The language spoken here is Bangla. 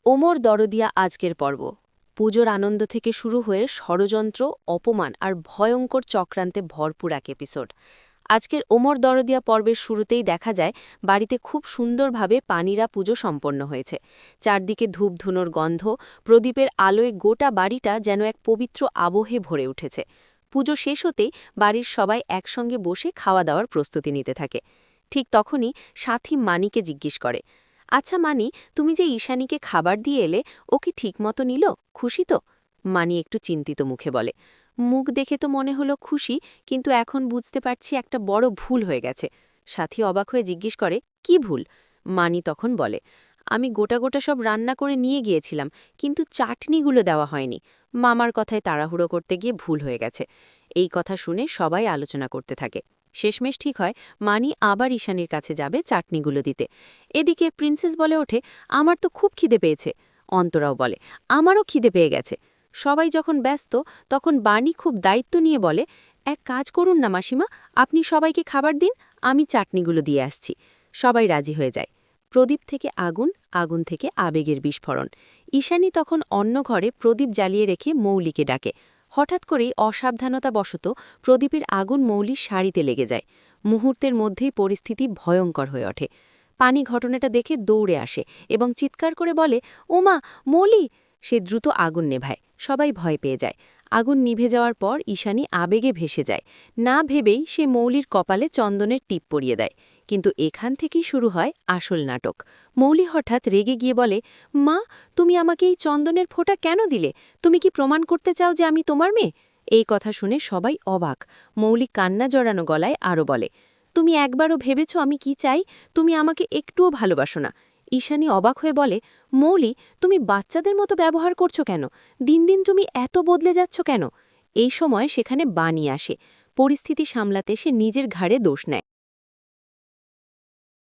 ওমর দরদিয়া আজকের পর্ব পুজোর আনন্দ থেকে শুরু হয়ে ষড়যন্ত্র অপমান আর ভয়ঙ্কর চক্রান্তে ভরপুর এক এপিসোড। আজকের ওমর দরদিয়া পর্বের শুরুতেই দেখা যায় বাড়িতে খুব সুন্দরভাবে পানিরা পুজো সম্পন্ন হয়েছে। চারদিকে ধূপধুনোর গন্ধ, প্রদীপের আলোয় গোটা বাড়িটা যেন এক পবিত্র আবহে ভরে উঠেছে। পুজো শেষ হতেই বাড়ির সবাই একসঙ্গে বসে খাওয়া দাওয়ার প্রস্তুতি নিতে থাকে। ঠিক তখনই সাথী মানিকে জিজ্ঞেস করে, আচ্ছা মানি, তুমি যে ঈশানীকে খাবার দিয়ে এলে, ও কি ঠিকমতো নিল? খুশি তো? মানি একটু চিন্তিত মুখে বলে, মুখ দেখে তো মনে হলো খুশি, কিন্তু এখন বুঝতে পারছি একটা বড় ভুল হয়ে গেছে। সাথী অবাক হয়ে জিজ্ঞেস করে, কি ভুল? মানি তখন বলে, আমি গোটা গোটা সব রান্না করে নিয়ে গিয়েছিলাম, কিন্তু চাটনিগুলো দেওয়া হয়নি। মামার কথায় তাড়াহুড়ো করতে গিয়ে ভুল হয়ে গেছে। এই কথা শুনে সবাই আলোচনা করতে থাকে। শেষমেশ ঠিক হয় মানি আবার ঈশানীর কাছে যাবে চাটনিগুলো দিতে। এদিকে প্রিন্সেস বলে ওঠে, আমার তো খুব খিদে পেয়েছে। অন্তরাও বলে, আমারও খিদে পেয়ে গেছে। সবাই যখন ব্যস্ত, তখন বাণী খুব দায়িত্ব নিয়ে বলে, এক কাজ করুন না মাসিমা, আপনি সবাইকে খাবার দিন, আমি চাটনিগুলো দিয়ে আসছি। সবাই রাজি হয়ে যায়। প্রদীপ থেকে আগুন, আগুন থেকে আবেগের বিস্ফোরণ। ঈশানী তখন অন্য ঘরে প্রদীপ জ্বালিয়ে রেখে মৌলিকে ডাকে। হঠাৎ করেই অসাবধানতাবশত প্রদীপের আগুন মৌলির শাড়িতে লেগে যায়। মুহূর্তের মধ্যেই পরিস্থিতি ভয়ঙ্কর হয়ে ওঠে। পানি ঘটনাটা দেখে দৌড়ে আসে এবং চিৎকার করে বলে, ওমা, মৌলি! সে দ্রুত আগুন নেভায়। সবাই ভয় পেয়ে যায়। আগুন নিভে যাওয়ার পর ঈশানী আবেগে ভেসে যায়। না ভেবেই সে মৌলির কপালে চন্দনের টিপ পরিয়ে দেয়। কিন্তু এখান থেকেই শুরু হয় আসল নাটক। মৌলি হঠাৎ রেগে গিয়ে বলে, মা, তুমি আমাকে এই চন্দনের ফোঁটা কেন দিলে? তুমি কি প্রমাণ করতে চাও যে আমি তোমার মেয়ে? এই কথা শুনে সবাই অবাক। মৌলি কান্না জড়ানো গলায় আরও বলে, তুমি একবারও ভেবেছ আমি কি চাই? তুমি আমাকে একটুও ভালোবাসো না। ঈশানী অবাক হয়ে বলে, মৌলি, তুমি বাচ্চাদের মতো ব্যবহার করছো কেন? দিন দিন তুমি এত বদলে যাচ্ছ কেন? এই সময় সেখানে বাণী আসে। পরিস্থিতি সামলাতে সে নিজের ঘাড়ে দোষ নেয়।